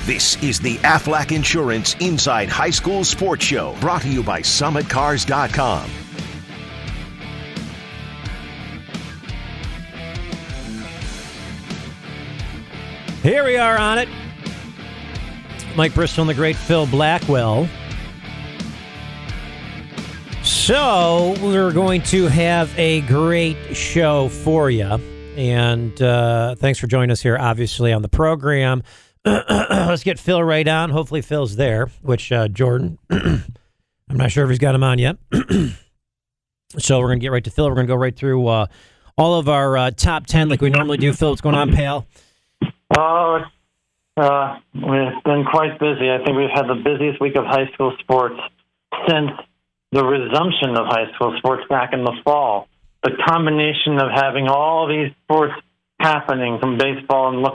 This is the Aflac Insurance Inside High School Sports Show, brought to you by SummitCars.com. Here we are on it. Mike Bristol and the great Phil Blackwell. So we're going to have a great show for you. And thanks for joining us here, obviously, on the program. Let's get Phil right on. Hopefully Phil's there, which Jordan, I'm not sure if he's got him on yet. So we're going to get right to Phil. We're going to go right through all of our top 10 like we normally do. Phil, what's going on, pal? Oh, we've been quite busy. I think we've had the busiest week of high school sports since the resumption of high school sports back in the fall. The combination of having all these sports happening, from baseball and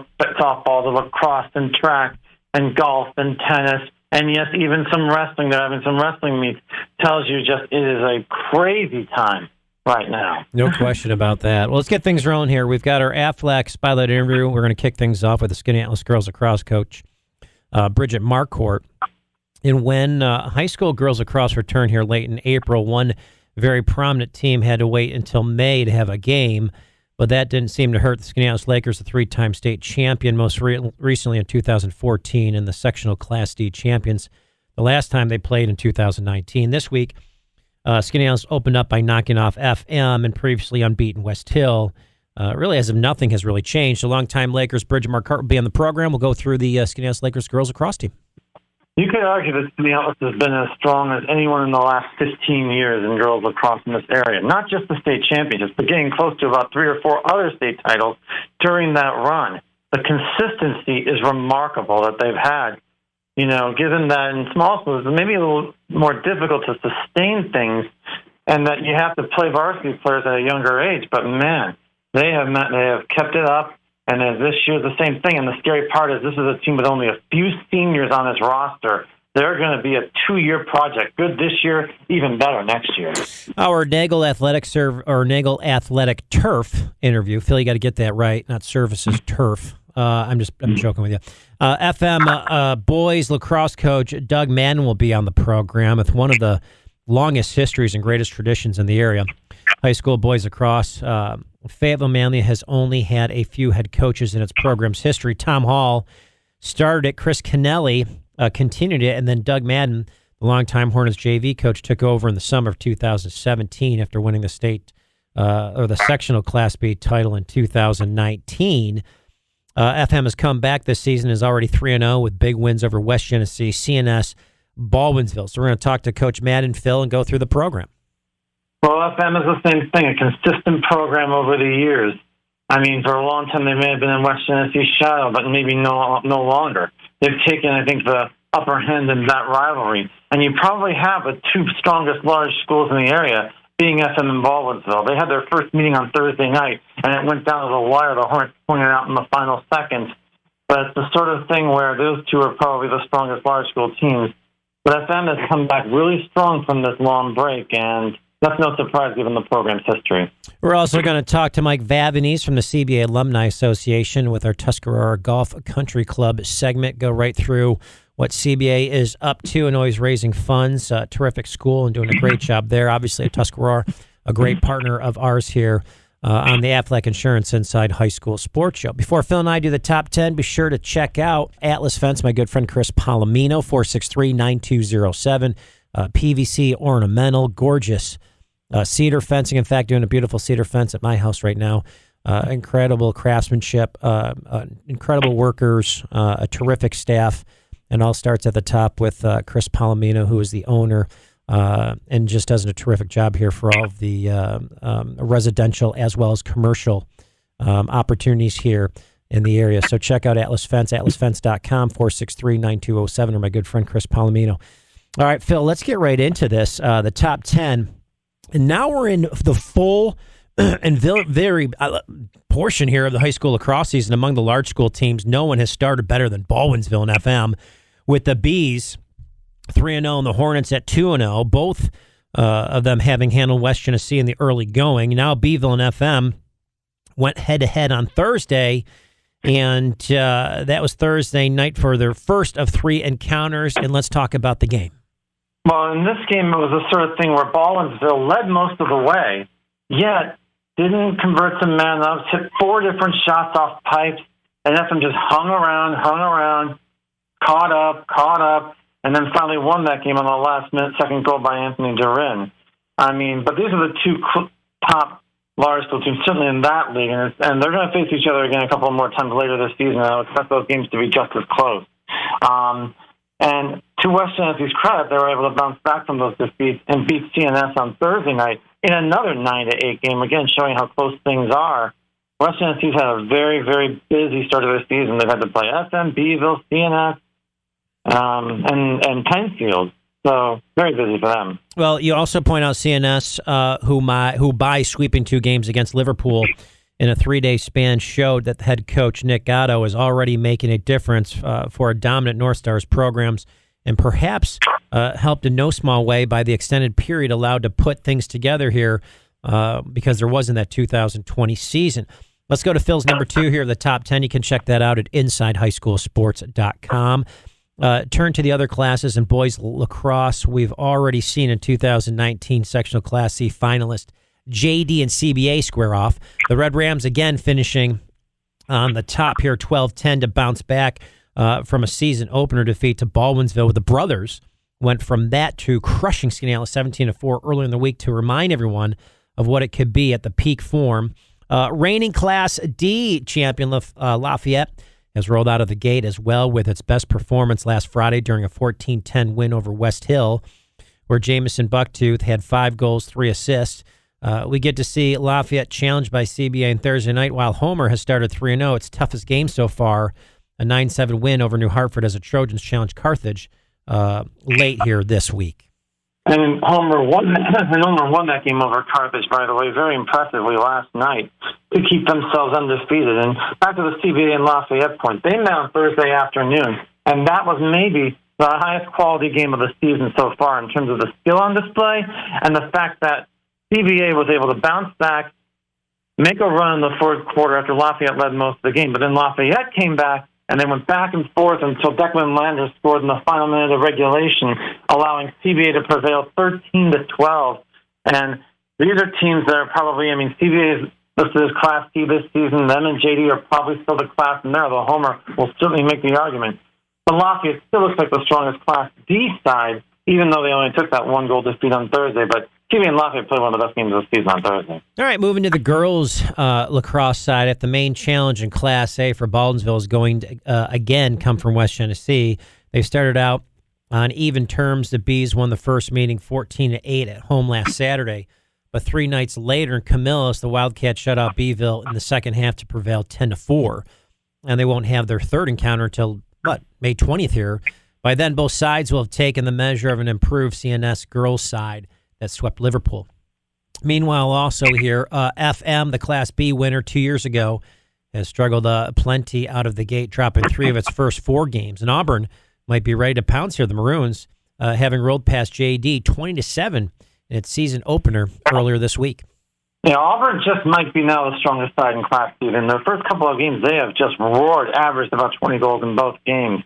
softball to lacrosse and track and golf and tennis, and yes, even some wrestling. They're having some wrestling meets. Tells you just it is a crazy time right now. No question about that. Well, let's get things rolling here. We've got our Aflac Spotlight interview. We're going to kick things off with the Skaneateles girls lacrosse coach, Bridget Marquardt. And when high school girls lacrosse returned here late in April, one very prominent team had to wait until May to have a game, but that didn't seem to hurt the Skaneateles Lakers, the three-time state champion, most recently in 2014, and the sectional Class D champions the last time they played in 2019. This week, Skaneateles opened up by knocking off FM and previously unbeaten West Hill. Really, as if nothing has really changed. A longtime Lakers, Bridget Marquardt, will be on the program. We'll go through the Skaneateles Lakers girls lacrosse team. You could argue that Skaneateles has been as strong as anyone in the last 15 years in girls lacrosse in this area. Not just the state championships, but getting close to about 3 or 4 other state titles during that run. The consistency is remarkable that they've had. You know, given that in small schools, it may be a little more difficult to sustain things, and that you have to play varsity players at a younger age. But man, they have kept it up. And as this year's the same thing. And the scary part is this is a team with only a few seniors on its roster. They're going to be a 2-year project. Good this year, even better next year. Our Nagel Athletic Nagel Athletic Turf interview. Phil, you got to get that right. Not services, turf. I'm joking with you. FM boys lacrosse coach Doug Madden will be on the program with one of the longest histories and greatest traditions in the area. High school boys lacrosse. Fayetteville Manly has only had a few head coaches in its program's history. Tom Hall started it. Chris Kennelly continued it. And then Doug Madden, the longtime Hornets JV coach, took over in the summer of 2017 after winning the state or the sectional Class B title in 2019. FM has come back this season, is already 3-0 with big wins over West Genesee, CNS, Baldwinsville. So we're going to talk to Coach Madden, Phil, and go through the program. Well, FM is the same thing, a consistent program over the years. I mean, for a long time they may have been in West Genesee shadow, but maybe no longer. They've taken, I think, the upper hand in that rivalry. And you probably have the 2 strongest large schools in the area being FM and Baldwinsville. They had their first meeting on Thursday night, and it went down to the wire. The Hornets pointed out in the final seconds. But it's the sort of thing where those 2 are probably the strongest large school teams. But FM has come back really strong from this long break, and that's no surprise given the program's history. We're also going to talk to Mike Vavonese from the CBA Alumni Association with our Tuscarora Golf Country Club segment. Go right through what CBA is up to and always raising funds. Terrific school and doing a great job there. Obviously, at Tuscarora, a great partner of ours here on the Aflac Insurance Inside High School Sports Show. Before Phil and I do the top 10, be sure to check out Atlas Fence, my good friend Chris Palomino, 463-9207. PVC ornamental, gorgeous cedar fencing. In fact, doing a beautiful cedar fence at my house right now. Incredible craftsmanship, incredible workers, a terrific staff, and all starts at the top with Chris Palomino, who is the owner, and just does a terrific job here for all of the residential as well as commercial opportunities here in the area. So check out Atlas Fence, atlasfence.com, 463-9207, or my good friend Chris Palomino. All right, Phil, let's get right into this, the top 10. And now we're in the full and very portion here of the high school lacrosse season. Among the large school teams, no one has started better than Baldwinsville and FM, with the Bees 3-0 and the Hornets at 2-0, both of them having handled West Genesee in the early going. Now Beeville and FM went head-to-head on Thursday, And that was Thursday night for their first of 3 encounters. And let's talk about the game. Well, in this game, it was the sort of thing where Baldwinsville led most of the way, yet didn't convert some man-ups, hit 4 different shots off pipes, and FM just hung around, caught up, and then finally won that game on the last-minute second goal by Anthony Durin. I mean, but these are the two top large school teams, certainly in that league, and they're going to face each other again a couple more times later this season. I would expect those games to be just as close. And to West Tennessee's credit, they were able to bounce back from those defeats and beat CNS on Thursday night in another 9-8 game, again showing how close things are. West Tennessee's had a very, very busy start of their season. They've had to play FM, Beeville, CNS, and Penfield. So very busy for them. Well, you also point out CNS, who by sweeping 2 games against Liverpool in a 3-day span, showed that the head coach Nick Gatto is already making a difference for a dominant North Stars programs, and perhaps helped in no small way by the extended period allowed to put things together here because there wasn't that 2020 season. Let's go to Phil's number 2 here, the top 10. You can check that out at InsideHighSchoolSports.com. Turn to the other classes in boys lacrosse. We've already seen in 2019 sectional Class C finalist JD and CBA square off. The Red Rams again finishing on the top here, 12-10 to bounce back from a season opener defeat to Baldwinsville. The brothers went from that to crushing Skaneateles 17-4 earlier in the week to remind everyone of what it could be at the peak form. Reigning Class D champion Lafayette has rolled out of the gate as well with its best performance last Friday during a 14-10 win over West Hill, where Jamison Bucktooth had 5 goals, 3 assists. We get to see Lafayette challenged by CBA on Thursday night, while Homer has started 3-0. Its toughest game so far, a 9-7 win over New Hartford as the Trojans challenge Carthage late here this week. And Homer won that game over Carthage, by the way, very impressively last night to keep themselves undefeated. And back to the CBA and Lafayette point, they met on Thursday afternoon, and that was maybe the highest quality game of the season so far in terms of the skill on display and the fact that CBA was able to bounce back, make a run in the fourth quarter after Lafayette led most of the game. But then Lafayette came back, and they went back and forth until Declan Landers scored in the final minute of regulation, allowing CBA to prevail 13-12. And these are teams that are probably, CBA is listed as Class C this season. Them and JD are probably still the class in there, though Homer will certainly make the argument. But Lafayette still looks like the strongest Class D side, even though they only took that 1-goal defeat on Thursday. But CBA and Lafayette played one of the best games of the season on Thursday. All right, moving to the girls' lacrosse side. If the main challenge in Class A for Baldwinsville is going to, again, come from West Tennessee, they started out on even terms. The Bees won the first meeting 14-8 at home last Saturday. But 3 nights later in Camillus, the Wildcats shut out Beeville in the second half to prevail 10-4. And they won't have their third encounter until, May 20th here. By then, both sides will have taken the measure of an improved CNS girls' side that swept Liverpool. Meanwhile, also here, FM, the Class B winner 2 years ago, has struggled plenty out of the gate, dropping 3 of its first 4 games. And Auburn might be ready to pounce here. The Maroons, having rolled past JD 20-7 in its season opener earlier this week. Yeah, Auburn just might be now the strongest side in Class B. In their first couple of games, they have just roared, averaged about 20 goals in both games.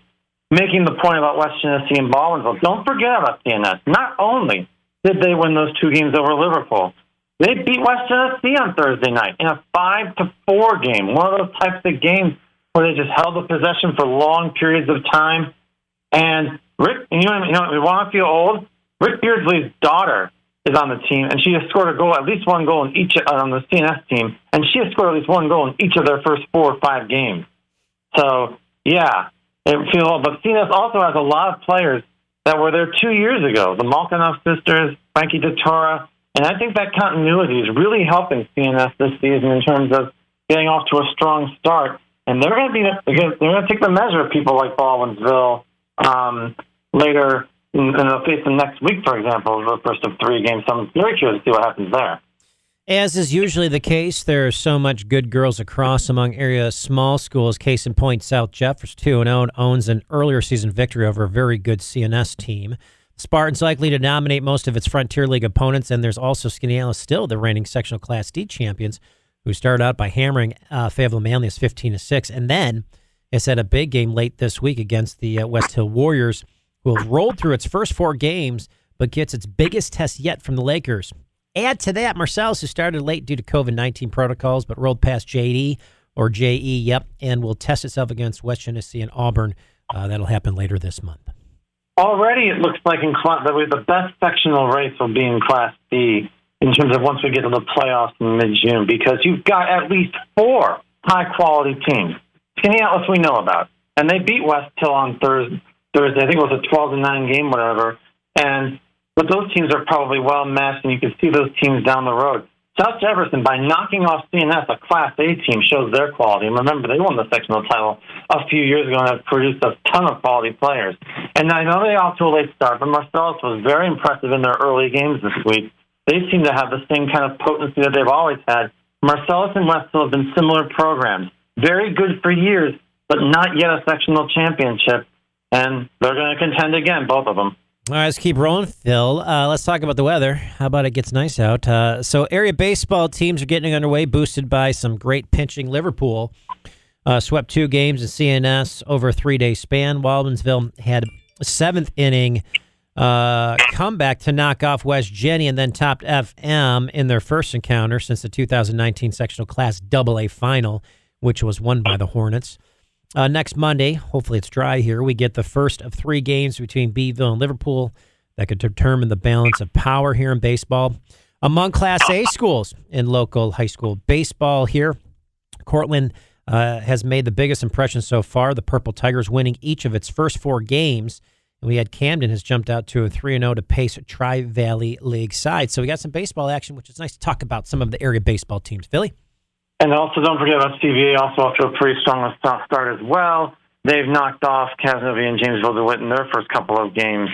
Making the point about West Tennessee and Baldwinsville, don't forget about CNS. Not only did they win those 2 games over Liverpool, they beat West Tennessee on Thursday night in a 5-4 game. One of those types of games where they just held the possession for long periods of time. And Rick, we want to feel old. Rick Beardsley's daughter is on the team, and she has scored a goal, at least 1 goal in each on the CNS team, and she has scored at least 1 goal in each of their first 4 or 5 games. So, yeah, it feels old. But CNS also has a lot of players that were there 2 years ago, the Malkinoff sisters, Frankie DeTora, and I think that continuity is really helping CNS this season in terms of getting off to a strong start. And they're going to take the measure of people like Baldwinsville later, and they'll face them next week, for example, the first of 3 games. So I'm very curious to see what happens there. As is usually the case, there's so much good girls across among area small schools. Case in point, South Jeffers 2-0 owns an earlier season victory over a very good CNS team. Spartans likely to dominate most of its Frontier League opponents, and there's also Skaneateles, still the reigning sectional Class D champions, who started out by hammering Fayetteville Manlius 15-6, and then it's had a big game late this week against the West Hill Warriors, who have rolled through its first 4 games, but gets its biggest test yet from the Lakers. Add to that Marcellus, who started late due to COVID-19 protocols, but rolled past JE, and will test itself against West Genesee and Auburn. That'll happen later this month. Already, it looks like the best sectional race will be in Class B in terms of once we get to the playoffs in mid-June, because you've got at least 4 high-quality teams. Skaneateles we know about, and they beat West Hill on Thursday. I think it was a 12-9 game, whatever. But those teams are probably well matched, and you can see those teams down the road. South Jefferson, by knocking off CNS, a Class A team, shows their quality. And remember, they won the sectional title a few years ago and have produced a ton of quality players. And I know they off to a late start, but Marcellus was very impressive in their early games this week. They seem to have the same kind of potency that they've always had. Marcellus and West Hill have been similar programs. Very good for years, but not yet a sectional championship. And they're going to contend again, both of them. All right, let's keep rolling, Phil. Let's talk about the weather. How about it gets nice out? So area baseball teams are getting underway, boosted by some great pitching. Liverpool swept 2 games in CNS over a 3-day span. Waldinsville had a 7th inning comeback to knock off West Jenny and then topped FM in their first encounter since the 2019 sectional Class AA final, which was won by the Hornets. Next Monday, hopefully it's dry here, we get the first of 3 games between Beeville and Liverpool that could determine the balance of power here in baseball. Among Class A schools in local high school baseball here, Cortland has made the biggest impression so far, the Purple Tigers winning each of its first 4 games. And we had Camden has jumped out to a 3-0 to pace Tri-Valley League side. So we got some baseball action, which is nice to talk about some of the area baseball teams. Philly? And also, don't forget about CBA, also off to a pretty strong start as well. They've knocked off Casanova and Jamesville DeWitt in their first couple of games.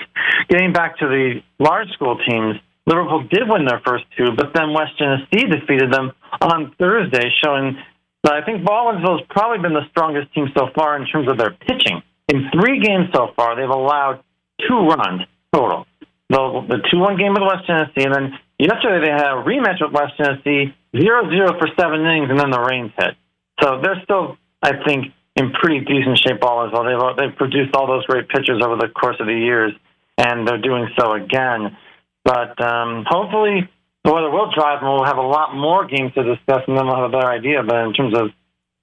Getting back to the large school teams, Liverpool did win their first 2, but then West Genesee defeated them on Thursday, showing that I think Waldinsville has probably been the strongest team so far in terms of their pitching. In 3 games so far, they've allowed 2 runs total. The 2-1 game with West Genesee, and then yesterday they had a rematch with West Genesee, 0-0 for 7 innings, and then the rains hit. So they're still, I think, in pretty decent shape all as well. They've produced all those great pitchers over the course of the years, and they're doing so again. But hopefully the weather will drive, and we'll have a lot more games to discuss, and then we'll have a better idea. But in terms of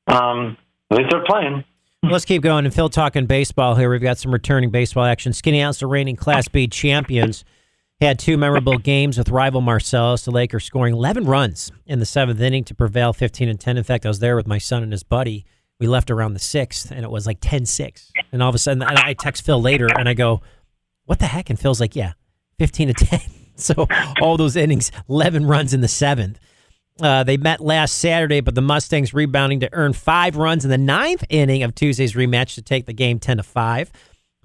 at least they're playing. Let's keep going. And Phil, talking baseball here, we've got some returning baseball action. Skaneateles, the reigning Class B champions, had 2 memorable games with rival Marcellus. The Lakers scoring 11 runs in the 7th inning to prevail 15-10. In fact, I was there with my son and his buddy. We left around the 6th, and it was like 10-6. And all of a sudden, I text Phil later, and I go, what the heck? And Phil's like, yeah, 15-10. So all those innings, 11 runs in the 7th. They met last Saturday, but the Mustangs rebounding to earn 5 runs in the 9th inning of Tuesday's rematch to take the game 10-5.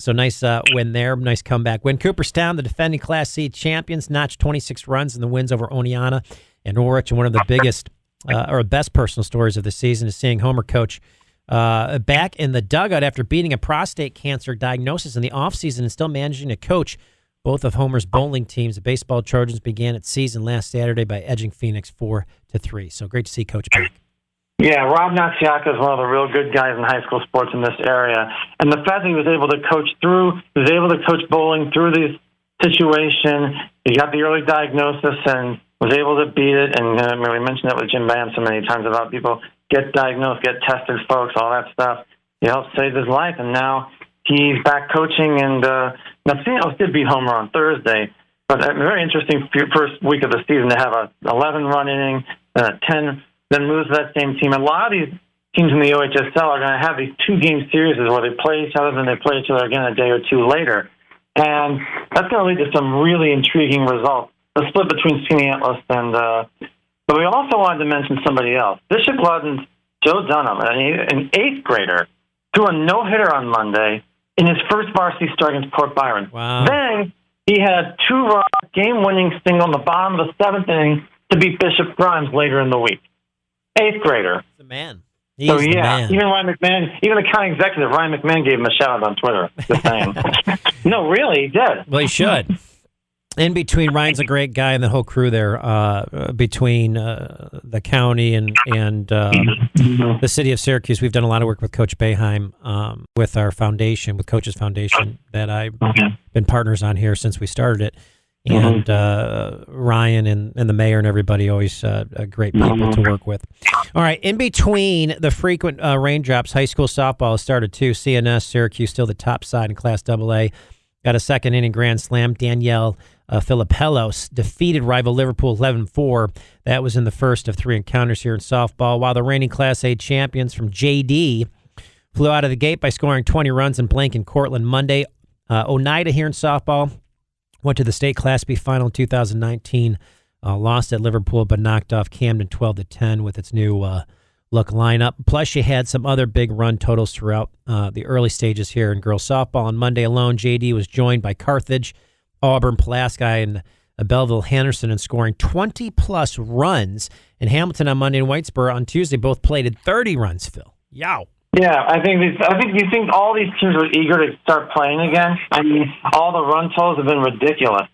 So nice win there, nice comeback win. Cooperstown, the defending Class C champions, notched 26 runs in the wins over Oneonta and Norwich. And one of the biggest or best personal stories of the season is seeing Homer coach back in the dugout after beating a prostate cancer diagnosis in the offseason and still managing to coach both of Homer's bowling teams. The baseball Trojans began its season last Saturday by edging Phoenix 4-3. So great to see Coach back. Yeah, Rob Natsiaka is one of the real good guys in high school sports in this area. And the fact that he was able to coach bowling through this situation, he got the early diagnosis and was able to beat it. And we mentioned that with Jim Bam so many times about people get diagnosed, get tested, folks, all that stuff. He helped save his life, and now he's back coaching. And Natsiaka did beat Homer on Thursday. But a very interesting first week of the season to have a 11-run inning, and a 10, then lose to that same team. A lot of these teams in the OHSL are going to have these 2-game series where they play each other, then they play each other again a day or 2 later. And that's going to lead to some really intriguing results. The split between Skaneateles and but we also wanted to mention somebody else. Bishop Ludden's Joe Dunham, an 8th grader, threw a no-hitter on Monday in his first varsity start against Port Byron. Wow. Then he had 2-run game-winning single in the bottom of the 7th inning to beat Bishop Grimes later in the week. 8th grader. The man. So, yeah, even Ryan McMahon, even the county executive, Ryan McMahon, gave him a shout-out on Twitter. Just saying. No, really, he did. Well, he should. In between, Ryan's a great guy, and the whole crew there, between the county and the city of Syracuse. We've done a lot of work with Coach Boeheim, with our foundation, with Coach's Foundation, that I've been partners on here since we started it. And Ryan and the mayor and everybody, always great people to work with. All right, in between the frequent raindrops, high school softball has started too. CNS, Syracuse, still the top side in Class AA. Got a second inning grand slam. Danielle Filipellos defeated rival Liverpool 11-4. That was in the first of 3 encounters here in softball, while the reigning Class A champions from JD flew out of the gate by scoring 20 runs in Blank and Cortland Monday. Oneida here in softball went to the state Class B final in 2019, lost at Liverpool, but knocked off Camden 12-10 with its new look lineup. Plus, you had some other big run totals throughout the early stages here in girls softball. On Monday alone, JD was joined by Carthage, Auburn, Pulaski, and Belleville Henderson in scoring 20-plus runs. And Hamilton on Monday and Whitesboro on Tuesday both played at 30 runs, Phil. Yow. Yeah, I think you think all these teams are eager to start playing again. I mean, all the run totals have been ridiculous.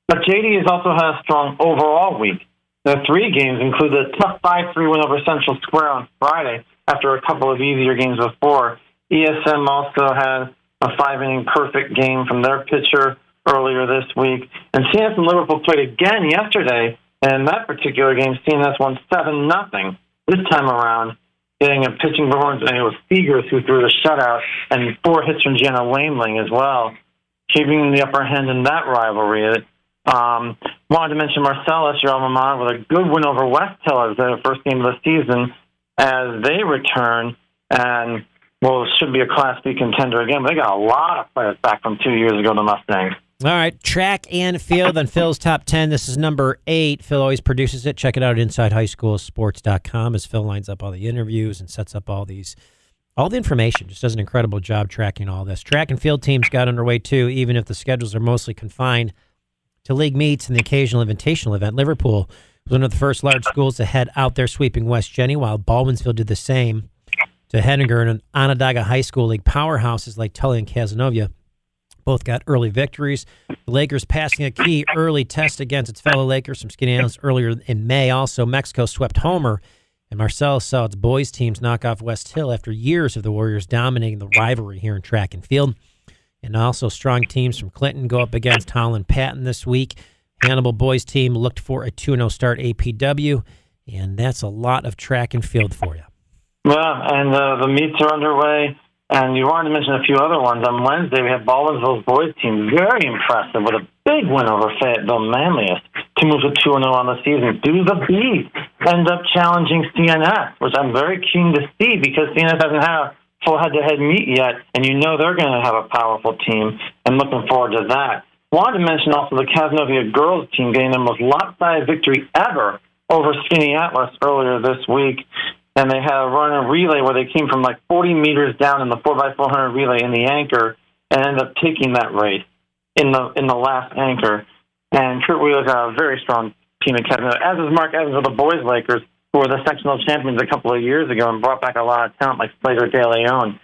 But JD has also had a strong overall week. The 3 games include a tough 5-3 win over Central Square on Friday after a couple of easier games before. ESM also had a 5-inning perfect game from their pitcher earlier this week. And CNS and Liverpool played again yesterday, and in that particular game, CNS won 7-0 this time around, getting a pitching performance, and it was Seegers who threw the shutout, and 4 hits from Jenna Lameling as well, keeping the upper hand in that rivalry. Wanted to mention Marcellus, your alma mater, with a good win over West Hill as their first game of the season as they return, and, well, it should be a Class B contender again, but they got a lot of players back from 2 years ago, the Mustangs. All right, track and field on Phil's Top 10. This is number 8. Phil always produces it. Check it out at InsideHighSchoolSports.com as Phil lines up all the interviews and sets up all the information. Just does an incredible job tracking all this. Track and field teams got underway, too, even if the schedules are mostly confined to league meets and the occasional invitational event. Liverpool was one of the first large schools to head out there sweeping West Jenny, while Baldwinsville did the same to Henninger, and Onondaga High School League powerhouses like Tully and Casanova both got early victories. The Lakers passing a key early test against its fellow Lakers from Skaneateles earlier in May. Also, Mexico swept Homer, and Marcellus saw its boys teams knock off West Hill after years of the Warriors dominating the rivalry here in track and field. And also, strong teams from Clinton go up against Holland Patton this week. Hannibal boys team looked for a 2-0 start APW, and that's a lot of track and field for you. Well, and the meets are underway. And you wanted to mention a few other ones. On Wednesday, we had Baldwinsville's boys team, very impressive, with a big win over Fayetteville Manlius to move to 2-0 on the season. Do the Bees end up challenging CNS, which I'm very keen to see because CNS hasn't had a full head-to-head meet yet, and you know they're going to have a powerful team, and looking forward to that. Wanted to mention also the Casanova girls team getting their most lopsided victory ever over Skaneateles earlier this week. And they had a run and relay where they came from like 40 meters down in the 4x400 relay in the anchor and ended up taking that race in the last anchor. And Kurt Wheeler's got a very strong team in Casanova, as is Mark Evans of the boys Lakers, who were the sectional champions a couple of years ago and brought back a lot of talent like Slater De Leon.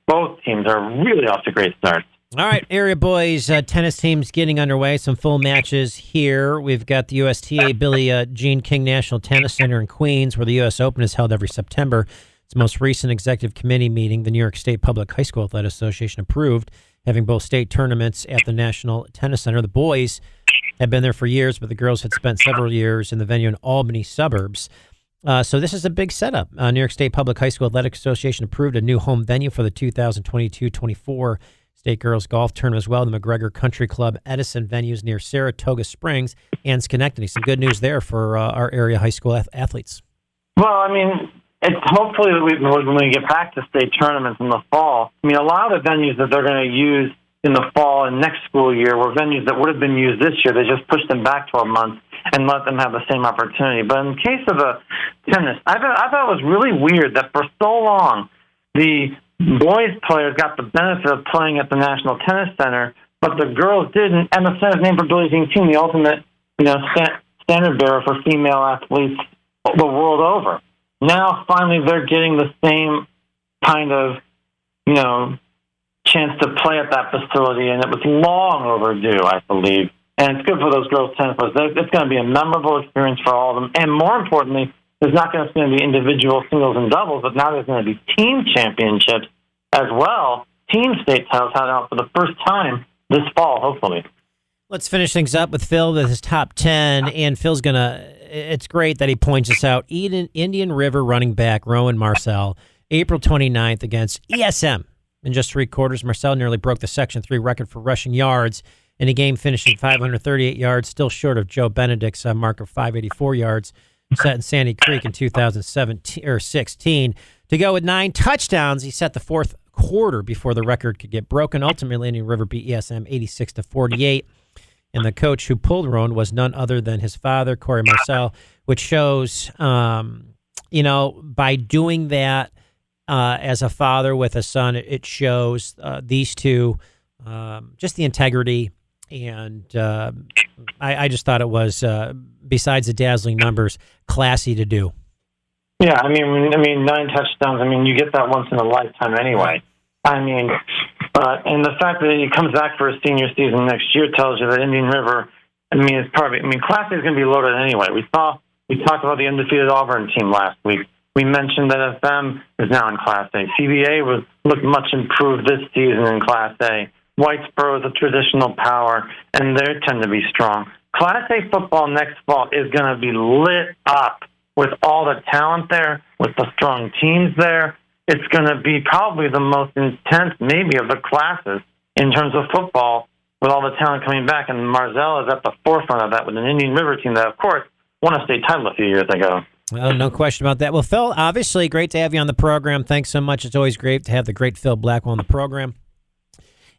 Both teams are really off to great starts. All right, area boys tennis teams getting underway. Some full matches here. We've got the USTA Billie Jean King National Tennis Center in Queens, where the U.S. Open is held every September. Its most recent executive committee meeting, the New York State Public High School Athletic Association approved having both state tournaments at the National Tennis Center. The boys have been there for years, but the girls had spent several years in the venue in Albany suburbs. So this is a big setup. New York State Public High School Athletic Association approved a new home venue for the 2022-24 State Girls Golf Tournament as well. The McGregor Country Club Edison venues near Saratoga Springs and Schenectady. Some good news there for our area high school athletes. Well, I mean, it's hopefully when we get back to state tournaments in the fall. I mean, a lot of the venues that they're going to use in the fall and next school year were venues that would have been used this year. They just pushed them back 12 months and let them have the same opportunity. But in the case of the tennis, I thought it was really weird that for so long the boys players got the benefit of playing at the National Tennis Center, but the girls didn't. And the center's named for Billie Jean King, the ultimate, standard bearer for female athletes the world over. Now, finally, they're getting the same kind of, chance to play at that facility, and it was long overdue, I believe. And it's good for those girls' tennis players. It's going to be a memorable experience for all of them. And more importantly, there's not going to be individual singles and doubles, but now there's going to be team championships as well. Team state titles held out for the first time this fall, hopefully. Let's finish things up with Phil with his top 10. And Phil's going to, it's great that he points us out. Indian River running back Rowan Marcel, April 29th against ESM. In just 3 quarters, Marcel nearly broke the Section 3 record for rushing yards in a game finishing 538 yards, still short of Joe Benedict's mark of 584 yards set in Sandy Creek in 2016. To go with 9 touchdowns, he set the 4th quarter before the record could get broken. Ultimately, Indian River beat ESM 86-48. And the coach who pulled Rowan was none other than his father, Corey Marcel, which shows, by doing that as a father with a son, it shows these two just the integrity. And I just thought it was, besides the dazzling numbers, classy to do. Yeah, I mean, 9 touchdowns. I mean, you get that once in a lifetime anyway. And the fact that he comes back for his senior season next year tells you that Indian River, Class A is going to be loaded anyway. We talked about the undefeated Auburn team last week. We mentioned that FM is now in Class A. CBA looked much improved this season in Class A. Whitesboro is a traditional power, and they tend to be strong. Class A football next fall is going to be lit up with all the talent there, with the strong teams there. It's going to be probably the most intense, maybe, of the classes in terms of football, with all the talent coming back. And Marcel is at the forefront of that with an Indian River team that, of course, won a state title a few years ago. Well, no question about that. Well, Phil, obviously, great to have you on the program. Thanks so much. It's always great to have the great Phil Blackwell on the program.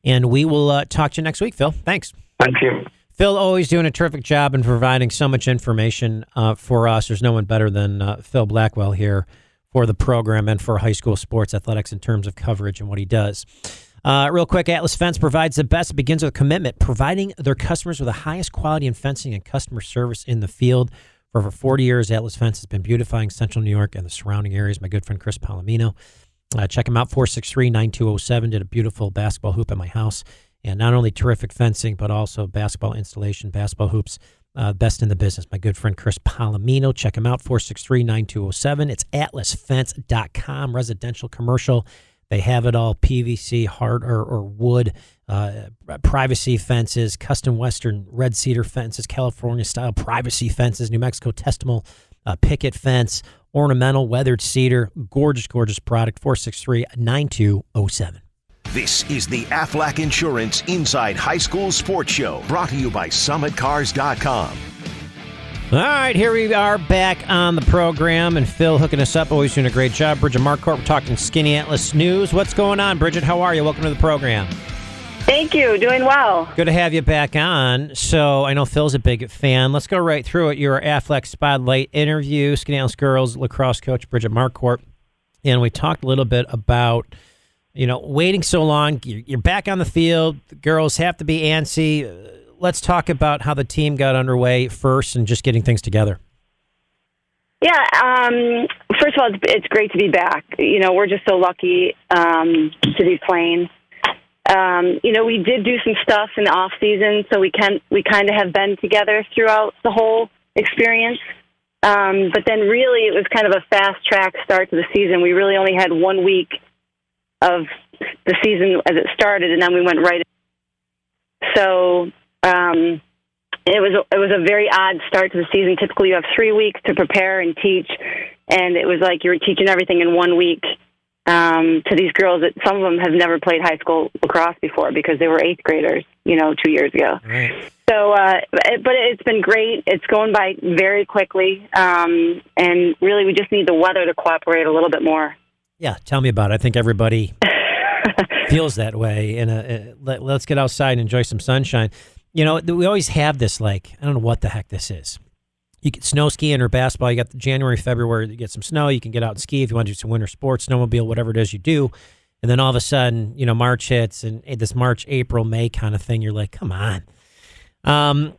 And we will talk to you next week, Phil. Thanks. Thank you. Phil always doing a terrific job in providing so much information for us. There's no one better than Phil Blackwell here for the program and for high school sports athletics in terms of coverage and what he does. Real quick, Atlas Fence provides the best. It begins with a commitment, providing their customers with the highest quality in fencing and customer service in the field. For over 40 years, Atlas Fence has been beautifying Central New York and the surrounding areas. My good friend Chris Palomino. Check him out, 463-9207. Did a beautiful basketball hoop at my house. And not only terrific fencing, but also basketball installation, basketball hoops. Best in the business. My good friend Chris Palomino. Check him out, 463-9207. It's atlasfence.com. Residential, commercial. They have it all. PVC, hard or wood, privacy fences, custom Western red cedar fences, California-style privacy fences, New Mexico testicle picket fence, ornamental weathered cedar. Gorgeous, gorgeous product, 463-9207. This is the Aflac Insurance Inside High School Sports Show, brought to you by SummitCars.com. All right, here we are back on the program, and Phil hooking us up, always doing a great job. Bridget Marquardt, we're talking Skaneateles news. What's going on, Bridget? How are you? Welcome to the program. Thank you. Doing well. Good to have you back on. So I know Phil's a big fan. Let's go right through it. Your Aflac Spotlight interview, Skaneateles girls lacrosse coach Bridget Marquardt, and we talked a little bit about waiting so long. You're back on the field. The girls have to be antsy. Let's talk about how the team got underway first and just getting things together. Yeah. First of all, it's great to be back. We're just so lucky to be playing. We did do some stuff in the off season, so we kind of have been together throughout the whole experience. But then really it was kind of a fast track start to the season. We really only had 1 week of the season as it started, and then we went right. So it was a very odd start to the season. Typically, you have 3 weeks to prepare and teach, and it was like you were teaching everything in 1 week to these girls that some of them have never played high school lacrosse before because they were 8th graders, 2 years ago. Right. So, but it's been great. It's going by very quickly, and really we just need the weather to cooperate a little bit more. Yeah, tell me about it. I think everybody feels that way. And let's get outside and enjoy some sunshine. We always have this, I don't know what the heck this is. You get snow skiing or basketball. You got the January, February, you get some snow. You can get out and ski if you want to do some winter sports, snowmobile, whatever it is you do. And then all of a sudden, March hits, and this March, April, May kind of thing, you're like, come on.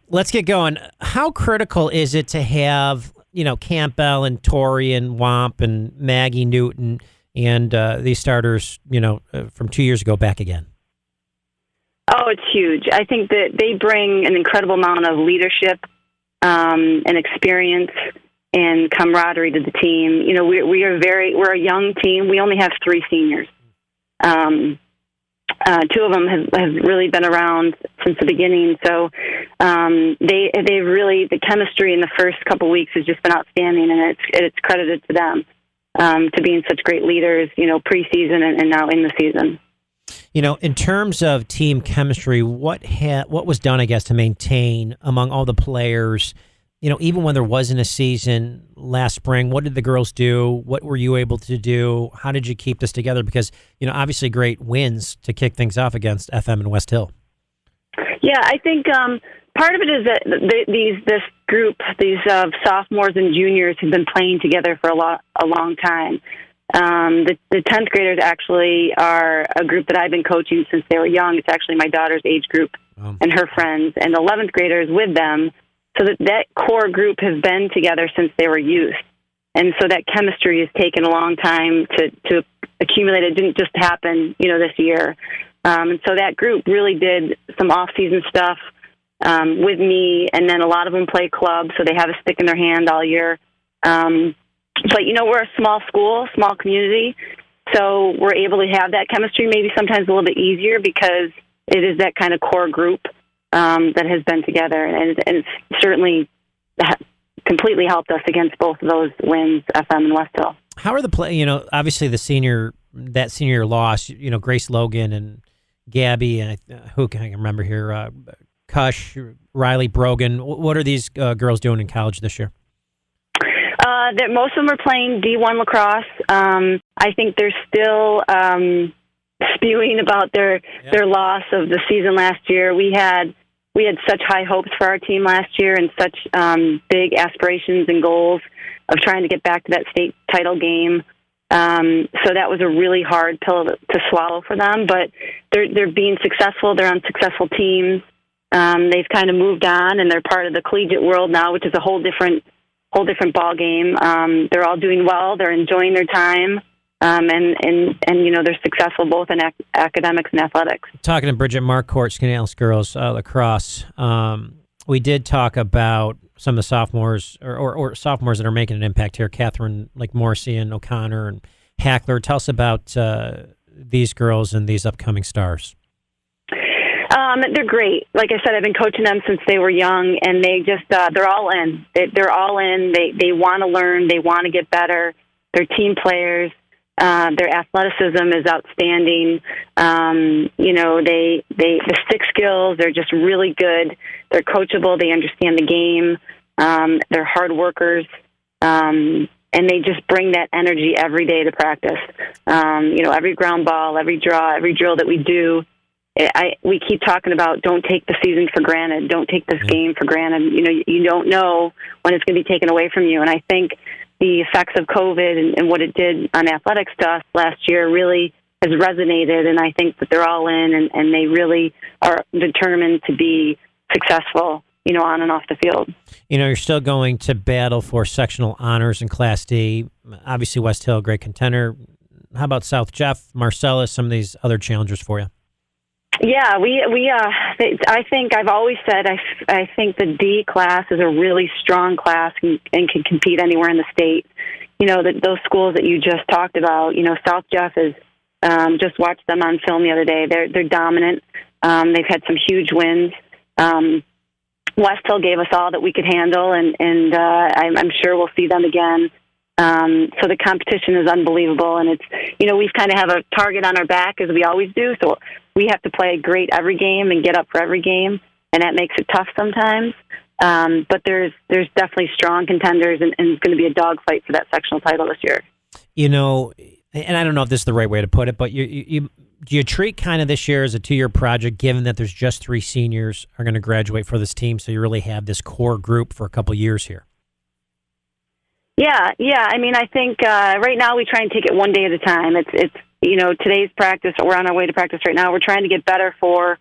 Let's get going. How critical is it to have, Campbell and Tori and Womp and Maggie Newton and these starters, from 2 years ago back again? Oh, it's huge. I think that they bring an incredible amount of leadership and experience and camaraderie to the team. We're a young team. We only have 3 seniors. 2 of them have really been around since the beginning. So they really, the chemistry in the first couple weeks has just been outstanding, and it's credited to them to being such great leaders, preseason and now in the season. In terms of team chemistry, what was done, I guess, to maintain among all the players, even when there wasn't a season last spring? What did the girls do? What were you able to do? How did you keep this together? Because, obviously great wins to kick things off against FM and West Hill. Yeah, I think part of it is that this group, these sophomores and juniors, have been playing together for a long time. The 10th graders actually are a group that I've been coaching since they were young. It's actually my daughter's age group and her friends, and the 11th graders with them. So that core group has been together since they were youth. And so that chemistry has taken a long time to accumulate. It didn't just happen, this year. And so that group really did some off-season stuff with me, and then a lot of them play club, so they have a stick in their hand all year. But, we're a small school, small community, so we're able to have that chemistry maybe sometimes a little bit easier because it is that kind of core group that has been together, and it's certainly completely helped us against both of those wins, FM and West Hill. How are the play? Obviously that senior loss. Grace Logan and Gabby, and who can I remember here? Kush, Riley Brogan. What are these girls doing in college this year? Most of them are playing D1 lacrosse. I think they're still spewing about their loss of the season last year. We had such high hopes for our team last year and such big aspirations and goals of trying to get back to that state title game. So that was a really hard pill to swallow for them. But they're being successful. They're on successful teams. They've kind of moved on, and they're part of the collegiate world now, which is a whole different ball game. They're all doing well. They're enjoying their time. And they're successful both in academics and athletics. Talking to Bridget Marquardt, Skaneateles girls lacrosse, we did talk about some of the sophomores or sophomores that are making an impact here. Catherine, Morrissey and O'Connor and Hackler. Tell us about these girls and these upcoming stars. They're great. Like I said, I've been coaching them since they were young, and they just they're all in. They're all in. They want to learn. They want to get better. They're team players. Their athleticism is outstanding. The stick skills, they're just really good. They're coachable. They understand the game. They're hard workers. And they just bring that energy every day to practice. Every ground ball, every draw, every drill that we do, we keep talking about don't take the season for granted. Don't take this game for granted. You don't know when it's going to be taken away from you. And I think the effects of COVID and what it did on athletic stuff last year really has resonated, and I think that they're all in, and they really are determined to be successful, on and off the field. You're still going to battle for sectional honors in Class D. Obviously, West Hill, great contender. How about South Jeff, Marcellus, some of these other challengers for you? Yeah, I think I've always said I think the D class is a really strong class and can compete anywhere in the state. Those schools that you just talked about. South Jeff is just watched them on film the other day. They're dominant. They've had some huge wins. West Hill gave us all that we could handle, and I'm sure we'll see them again. So the competition is unbelievable, and it's we kind of have a target on our back as we always do. So we have to play great every game and get up for every game, and that makes it tough sometimes. But there's definitely strong contenders, and it's going to be a dogfight for that sectional title this year. And I don't know if this is the right way to put it, but do you treat kind of this year as a 2-year project, given that there's just 3 seniors are going to graduate for this team, so you really have this core group for a couple years here? Yeah. I mean, I think right now we try and take it one day at a time. It's today's practice. We're on our way to practice right now. We're trying to get better for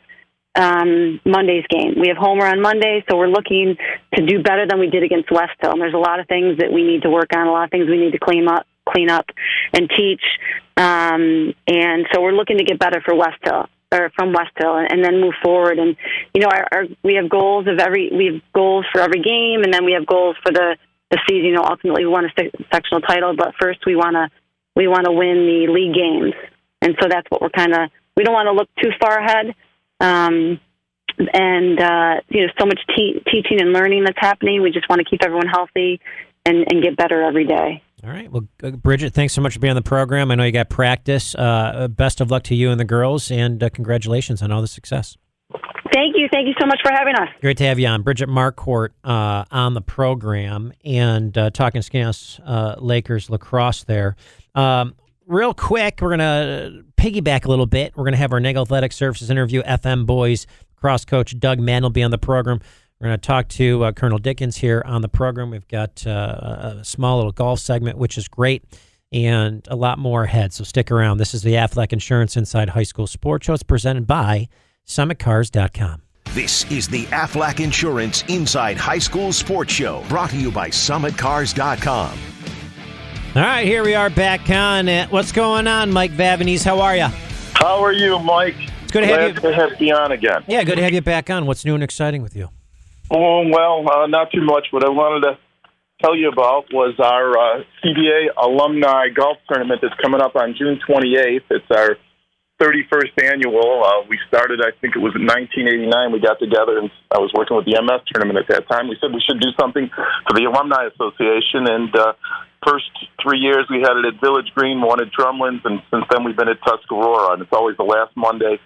Monday's game. We have Homer on Monday, so we're looking to do better than we did against West Hill. And there's a lot of things that we need to work on, a lot of things we need to clean up and teach. And so we're looking to get better for West Hill. from West Hill, and then move forward. And we have goals for every game, and then we have goals for the season. Ultimately, we want a sectional title, but first we want to win the league games, and so that's what we don't want to look too far ahead. So much teaching and learning that's happening. We just want to keep everyone healthy and get better every day. All right. Well, Bridget, thanks so much for being on the program. I know you got practice. Best of luck to you and the girls, and congratulations on all the success. Thank you. Thank you so much for having us. Great to have you on. Bridget Marquardt on the program, and talking Skaneateles Lakers lacrosse there. Real quick, we're going to piggyback a little bit. We're going to have our NEG Athletic Services interview. FM boys cross coach Doug Mann will be on the program. We're going to talk to Colonel Dickens here on the program. We've got a small little golf segment, which is great, and a lot more ahead. So stick around. This is the Aflac Insurance Inside High School Sports Show. It's presented by SummitCars.com. This is the Aflac Insurance Inside High School Sports Show, brought to you by SummitCars.com. All right, here we are back on it. What's going on, Mike Vavonese? How are you? How are you, Mike? It's good to have you. Glad to have you on again. Yeah, good to have you back on. What's new and exciting with you? Oh, well, not too much. What I wanted to tell you about was our CBA Alumni Golf Tournament that's coming up on June 28th. It's our 31st annual. We started, I think it was in 1989. We got together, and I was working with the MS tournament at that time. We said we should do something for the Alumni Association, and first 3 years we had it at Village Green, one at Drumlins, and since then we've been at Tuscarora, and it's always the last Monday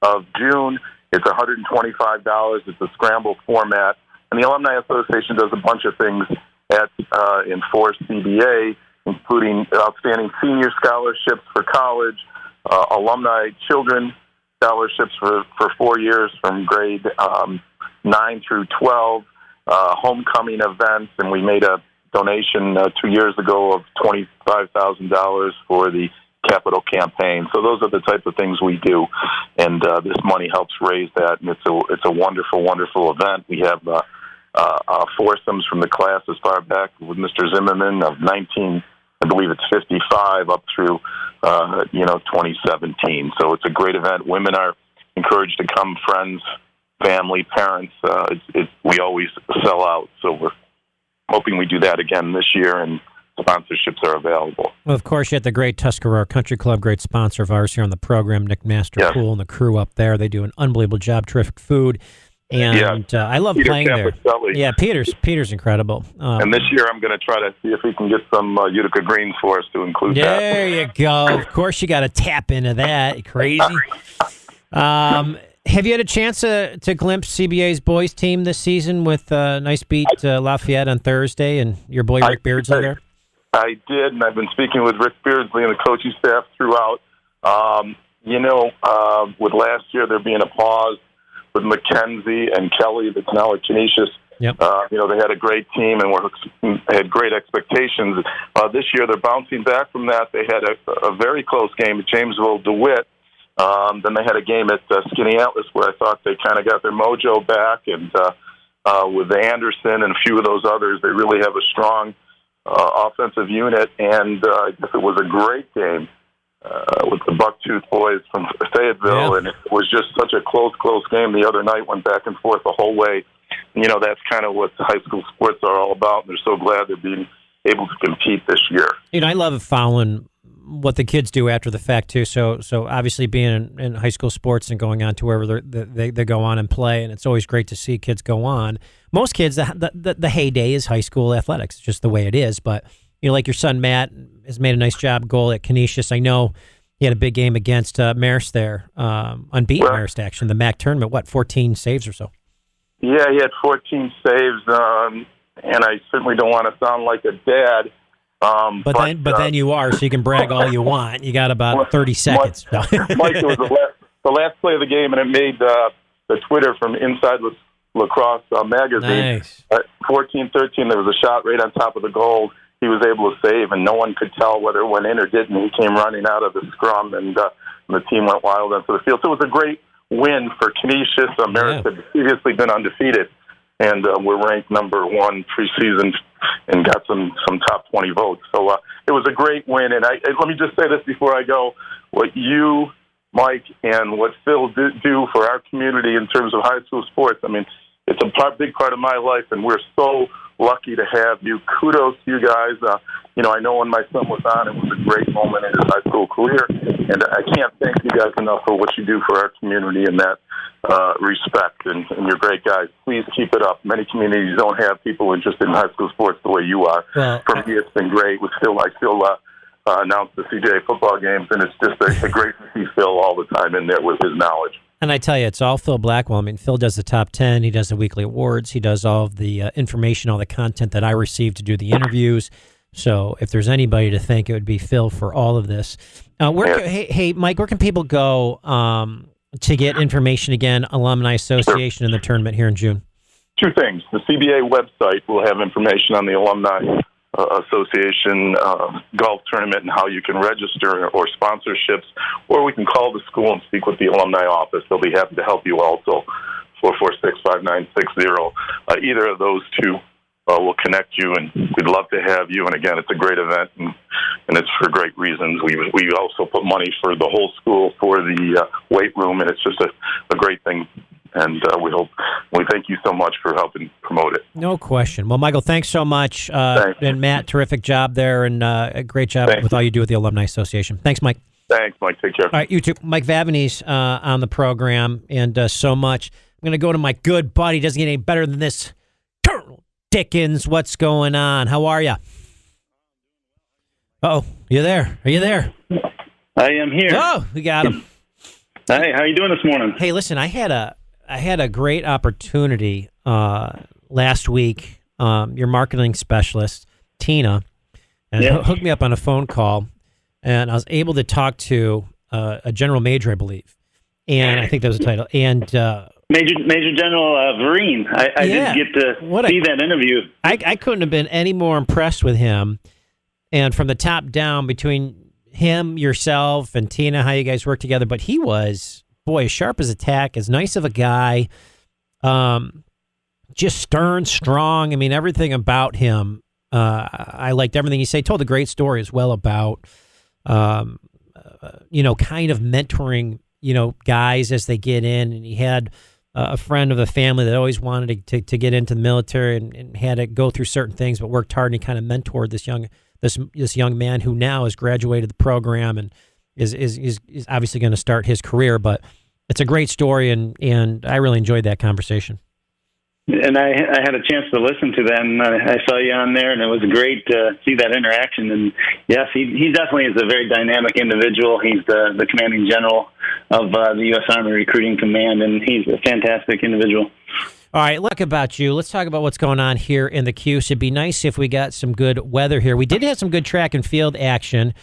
of June. It's $125. It's a scramble format, and the Alumni Association does a bunch of things in Force CBA, including outstanding senior scholarships for college, alumni children scholarships for 4 years from grade 9 through 12, homecoming events, and we made a donation 2 years ago of $25,000 for the capital campaign. So those are the type of things we do, and this money helps raise that, and it's a wonderful, wonderful event. We have foursomes from the class as far back with Mr. Zimmerman of 19, I believe it's 55 up through 2017. So it's a great event. Women are encouraged to come, friends, family, parents. We always sell out, so we're hoping we do that again this year, and sponsorships are available. Well, of course, you had the great Tuscarora Country Club, great sponsor of ours here on the program, Nick Masterpool and the crew up there. They do an unbelievable job, terrific food. And I love Peter playing there. Camposelli. Yeah, Peter's incredible. And this year I'm going to try to see if we can get some Utica greens for us to include that. There you go. Of course, you got to tap into that. Crazy. Have you had a chance to glimpse CBA's boys team this season with nice beat Lafayette on Thursday, and your boy Rick Beardsley there? I did, and I've been speaking with Rick Beardsley and the coaching staff throughout. With last year there being a pause with Mackenzie and Kelly that's now at Canisius. Yep. They had a great team and had great expectations. This year they're bouncing back from that. They had a very close game at Jamesville DeWitt. Then they had a game at Skaneateles where I thought they kind of got their mojo back, and with Anderson and a few of those others, they really have a strong offensive unit, and I guess it was a great game with the Bucktooth boys from Fayetteville, and it was just such a close game the other night, went back and forth the whole way. That's kind of what high school sports are all about, and they're so glad they're being able to compete this year. I love following what the kids do after the fact, too. So obviously being in high school sports and going on to wherever they go on and play, and it's always great to see kids go on. Most kids, the heyday is high school athletics. It's just the way it is, but like your son Matt has made a nice job goal at Canisius. I know he had a big game against Marist there, unbeaten Marist, actually, in the MAC tournament. 14 saves or so? Yeah, he had 14 saves, and I certainly don't want to sound like a dad. But then you are, so you can brag all you want. You got about 30 seconds. Mike, it was the last play of the game, and it made the Twitter from Inside Lacrosse magazine. Nice. At 14-13, there was a shot right on top of the goal. He was able to save, and no one could tell whether it went in or didn't. He came running out of the scrum, and the team went wild onto the field. So it was a great win for Canisius. Marist had previously been undefeated, and we're ranked number 1 preseason and got some top 20 votes. So it was a great win. And let me just say this before I go. What you, Mike, and what Phil did do for our community in terms of high school sports. I mean, it's a big part of my life, and we're so lucky to have you. Kudos to you guys. I know when my son was on, it was a great moment in his high school career, and I can't thank you guys enough for what you do for our community in that respect, and you're great guys. Please keep it up. Many communities don't have people interested in high school sports the way you are. Well, for me, it's been great. I still announce the CBA football games, and it's just a great to see Phil all the time in there with his knowledge. And I tell you, it's all Phil Blackwell. I mean, Phil does the top 10. He does the weekly awards. He does all of the information, all the content that I receive to do the interviews. So if there's anybody to thank, it would be Phil for all of this. Hey, Mike, where can people go to get information again, Alumni Association and the tournament here in June? Two things. The CBA website will have information on the Alumni Association golf tournament and how you can register or sponsorships, or we can call the school and speak with the alumni office. They'll be happy to help you also, 446-5960. Either of those two will connect you, and we'd love to have you. And again, it's a great event, and it's for great reasons. We also put money for the whole school for the weight room, and it's just a great thing. And we thank you so much for helping promote it. No question. Well, Michael, thanks so much. And Matt, terrific job there, and a great job with all you do with the Alumni Association. Thanks, Mike. Thanks, Mike. Take care. All right, you too. Mike Vavonese on the program, and so much. I'm going to go to my good buddy. Doesn't get any better than this. Colonel Dickens, what's going on? How are you? Uh-oh, you there? Are you there? I am here. Oh, we got him. Hey, how you doing this morning? Hey, listen, I had a great opportunity last week. Your marketing specialist, Tina, hooked me up on a phone call, and I was able to talk to a general major, I believe, and I think that was the title. And Major General Vereen. I did get to see that interview. I couldn't have been any more impressed with him. And from the top down, between him, yourself, and Tina, how you guys work together, but he was, boy, as sharp as a tack, as nice of a guy, just stern, strong. I mean, everything about him, I liked everything he said. He told a great story as well about, kind of mentoring, guys as they get in. And he had a friend of the family that always wanted to get into the military and had to go through certain things, but worked hard, and he kind of mentored this young man who now has graduated the program and is obviously going to start his career. But it's a great story, and I really enjoyed that conversation. And I had a chance to listen to that, and I saw you on there, and it was great to see that interaction. And yes, he definitely is a very dynamic individual. He's the commanding general of the U.S. Army Recruiting Command, and he's a fantastic individual. All right, look about you. Let's talk about what's going on here in the Cuse. It'd be nice if we got some good weather here. We did have some good track and field action.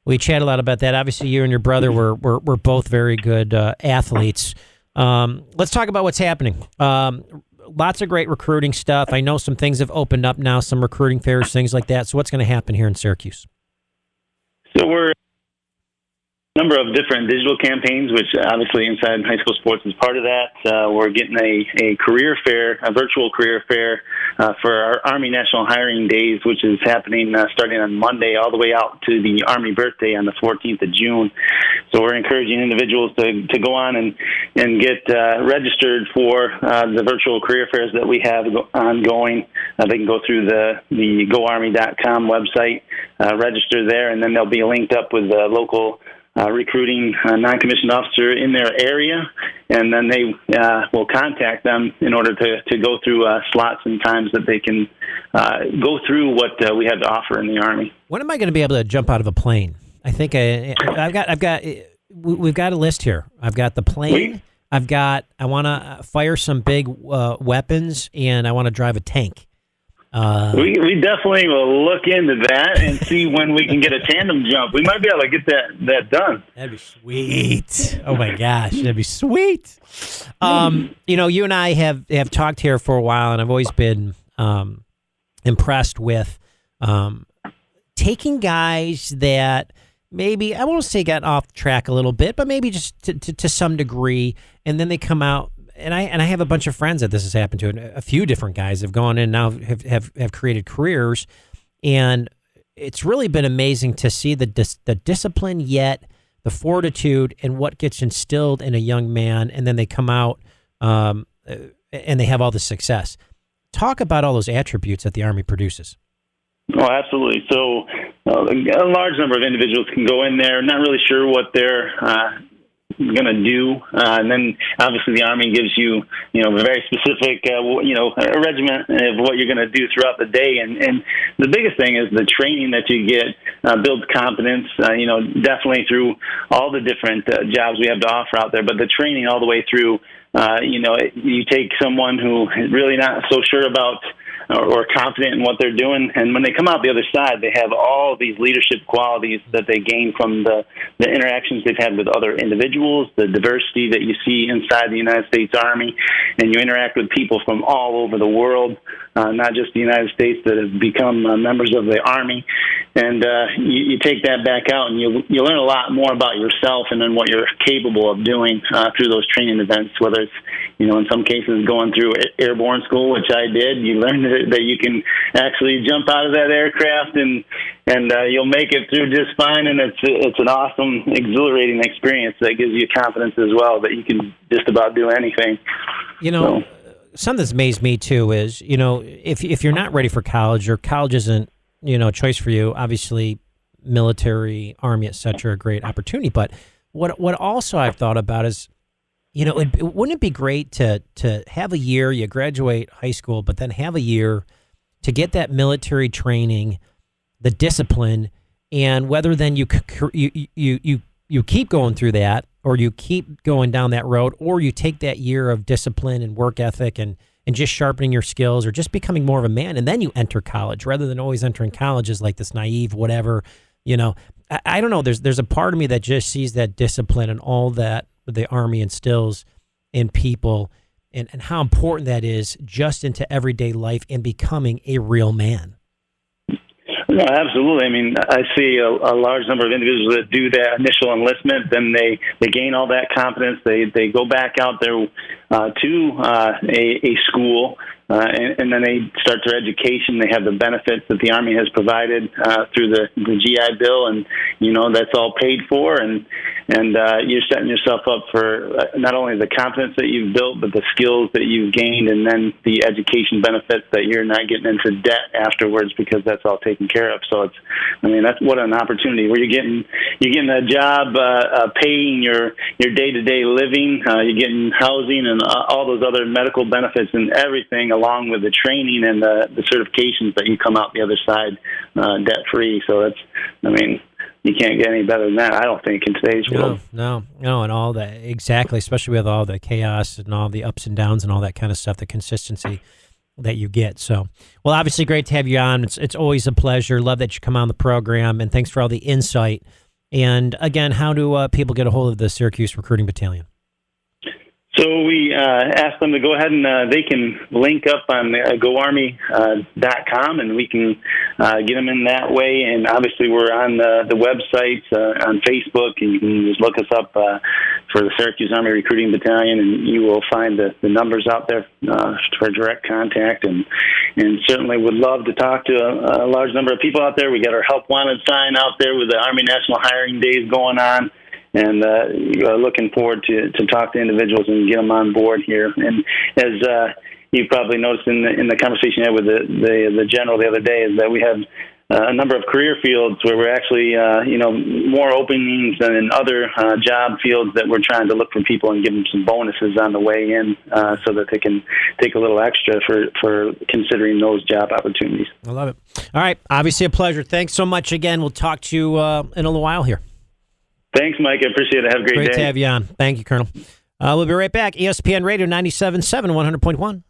We chat a lot about that. Obviously, you and your brother were both very good athletes. Let's talk about what's happening. Lots of great recruiting stuff. I know some things have opened up now, some recruiting fairs, things like that. So what's going to happen here in Syracuse? So we're a number of different digital campaigns, which obviously Inside High School Sports is part of that. We're getting a career fair, a virtual career fair for our Army National Hiring Days, which is happening starting on Monday all the way out to the Army birthday on the 14th of June. So we're encouraging individuals to go on and get registered for the virtual career fairs that we have ongoing. They can go through the goarmy.com website, register there, and then they'll be linked up with the local recruiting non-commissioned officer in their area, and then they will contact them in order to go through slots and times that they can go through what we have to offer in the Army. When am I going to be able to jump out of a plane? I think we've got a list here. I've got the plane. I want to fire some big weapons, and I want to drive a tank. We definitely will look into that and see when we can get a tandem jump. We might be able to get that done. That'd be sweet. Oh my gosh, that'd be sweet. You and I have talked here for a while, and I've always been impressed with taking guys that maybe, I won't say got off track a little bit, but maybe just to some degree, and then they come out. And I have a bunch of friends that this has happened to. And a few different guys have gone in now, have created careers, and it's really been amazing to see the discipline, yet the fortitude and what gets instilled in a young man, and then they come out and they have all the success. Talk about all those attributes that the Army produces. Oh, absolutely. So a large number of individuals can go in there, not really sure what they're going to do. And then obviously the Army gives you, a very specific, a regiment of what you're going to do throughout the day. And the biggest thing is the training that you get builds confidence, definitely through all the different jobs we have to offer out there, but the training all the way through, you take someone who is really not so sure about or confident in what they're doing, and when they come out the other side, they have all these leadership qualities that they gain from the interactions they've had with other individuals, the diversity that you see inside the United States Army, and you interact with people from all over the world, not just the United States, that have become members of the Army. And you take that back out, and you learn a lot more about yourself and then what you're capable of doing through those training events, whether it's, in some cases going through airborne school, which I did. You learn that you can actually jump out of that aircraft and you'll make it through just fine, and it's an awesome, exhilarating experience that gives you confidence as well that you can just about do anything. Something that's amazed me too is, if you're not ready for college, or college isn't, a choice for you, obviously military, Army, et cetera, a great opportunity. But what also I've thought about is, wouldn't it be great to have a year, you graduate high school, but then have a year to get that military training, the discipline, and whether then you keep going through that, or you keep going down that road, or you take that year of discipline and work ethic and just sharpening your skills, or just becoming more of a man, and then you enter college, rather than always entering college as like this naive whatever. I don't know. There's a part of me that just sees that discipline and all that the Army instills in people, and how important that is just into everyday life and becoming a real man. No, absolutely. I mean, I see a large number of individuals that do that initial enlistment, then they gain all that confidence. They go back out there to a school, and then they start their education. They have the benefits that the Army has provided through the GI Bill, and that's all paid for, and you're setting yourself up for not only the confidence that you've built, but the skills that you've gained, and then the education benefits that you're not getting into debt afterwards, because that's all taken care of. So that's what an opportunity where you're getting a job, paying your day-to-day living, you're getting housing and all those other medical benefits and everything, along with the training and the certifications that you come out the other side debt-free. So you can't get any better than that, I don't think, in today's world. No, and all that, exactly, especially with all the chaos and all the ups and downs and all that kind of stuff, the consistency that you get. So, well, obviously great to have you on. It's always a pleasure. Love that you come on the program, and thanks for all the insight. And again, how do people get a hold of the Syracuse Recruiting Battalion? So we asked them to go ahead and they can link up on GoArmy.com, and we can get them in that way. And obviously we're on the website, on Facebook, and you can just look us up for the Syracuse Army Recruiting Battalion, and you will find the numbers out there for direct contact. And certainly would love to talk to a large number of people out there. We got our Help Wanted sign out there with the Army National Hiring Days going on. And looking forward to talk to individuals and get them on board here. And as you probably noticed in the conversation I had with the general the other day, is that we have a number of career fields where we're actually more openings than in other job fields, that we're trying to look for people and give them some bonuses on the way in, so that they can take a little extra for considering those job opportunities. I love it. All right, obviously a pleasure. Thanks so much again. We'll talk to you in a little while here. Thanks, Mike. I appreciate it. Have a great day. Great to have you on. Thank you, Colonel. We'll be right back. ESPN Radio 97.7, 100.1.